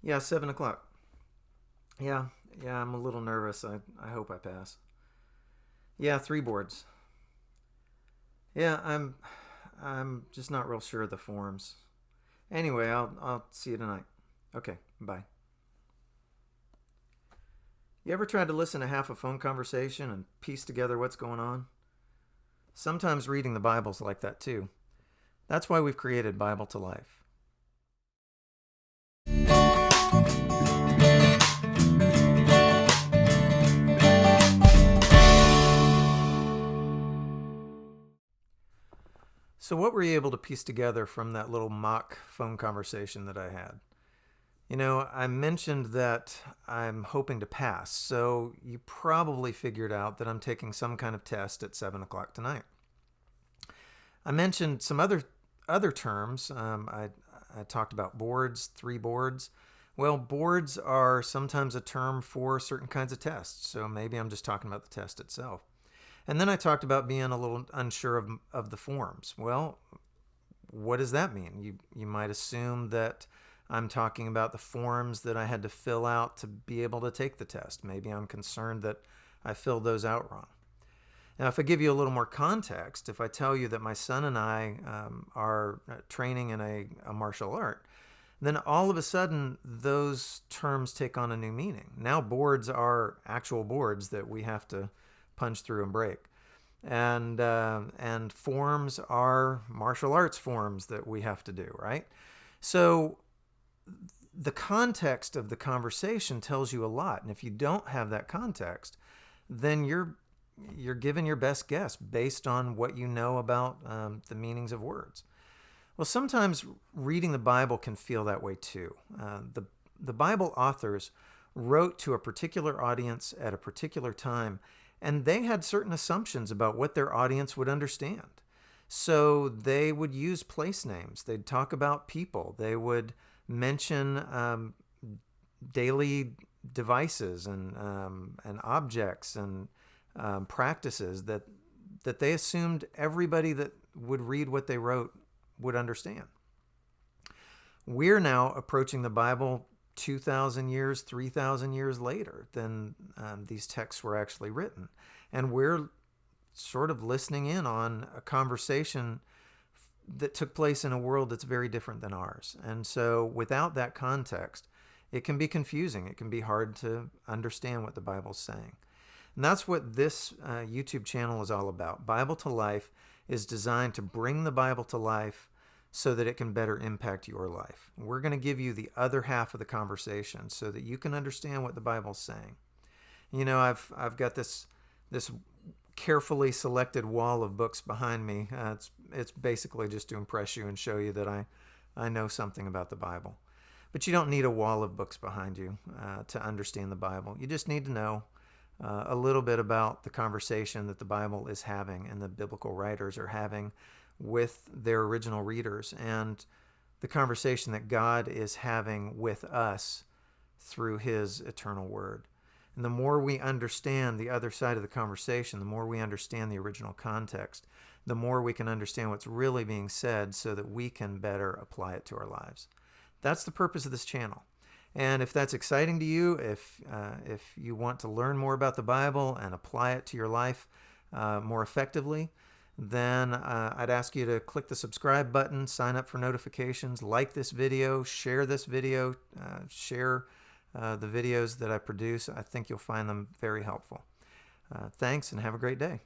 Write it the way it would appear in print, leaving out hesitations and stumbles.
Yeah, 7 o'clock. Yeah, yeah, I'm a little nervous. I hope I pass. Yeah, three boards. Yeah, I'm just not real sure of the forms. Anyway, I'll see you tonight. Okay, bye. You ever tried to listen to half a phone conversation and piece together what's going on? Sometimes reading the Bible's like that too. That's why we've created Bible to Life. So, what were you able to piece together from that little mock phone conversation that I had? I mentioned that I'm hoping to pass, so you probably figured out that I'm taking some kind of test at 7 o'clock tonight. I mentioned some other terms. I talked about boards, three boards. Well, boards are sometimes a term for certain kinds of tests, so maybe I'm just talking about the test itself. And then I talked about being a little unsure of the forms. Well, what does that mean? You might assume that I'm talking about the forms that I had to fill out to be able to take the test. Maybe I'm concerned that I filled those out wrong. Now, if I give you a little more context, if I tell you that my son and I are training in a martial art, then all of a sudden those terms take on a new meaning. Now, boards are actual boards that we have to punch through and break. And forms are martial arts forms that we have to do, right? So the context of the conversation tells you a lot, and if you don't have that context, then you're giving your best guess based on what you know about the meanings of words. Well, sometimes reading the Bible can feel that way too. The Bible authors wrote to a particular audience at a particular time, and they had certain assumptions about what their audience would understand. So they would use place names. They'd talk about people. They would mention daily devices and objects and practices that they assumed everybody that would read what they wrote would understand. We're now approaching the Bible 2,000 years, 3,000 years later than these texts were actually written. And we're sort of listening in on a conversation that took place in a world that's very different than ours. And so without that context, it can be confusing. It can be hard to understand what the Bible's saying. And that's what this YouTube channel is all about. Bible to Life is designed to bring the Bible to life so that it can better impact your life. We're going to give you the other half of the conversation so that you can understand what the Bible's saying. I've got this carefully selected wall of books behind me. It's basically just to impress you and show you that I know something about the Bible. But you don't need a wall of books behind you to understand the Bible. You just need to know a little bit about the conversation that the Bible is having and the biblical writers are having with their original readers, and the conversation that God is having with us through His eternal Word. And the more we understand the other side of the conversation, the more we understand the original context, the more we can understand what's really being said so that we can better apply it to our lives. That's the purpose of this channel. And if that's exciting to you, if you want to learn more about the Bible and apply it to your life more effectively, then I'd ask you to click the subscribe button, sign up for notifications, like this video, share this video, share the videos that I produce. I think you'll find them very helpful. Thanks and have a great day.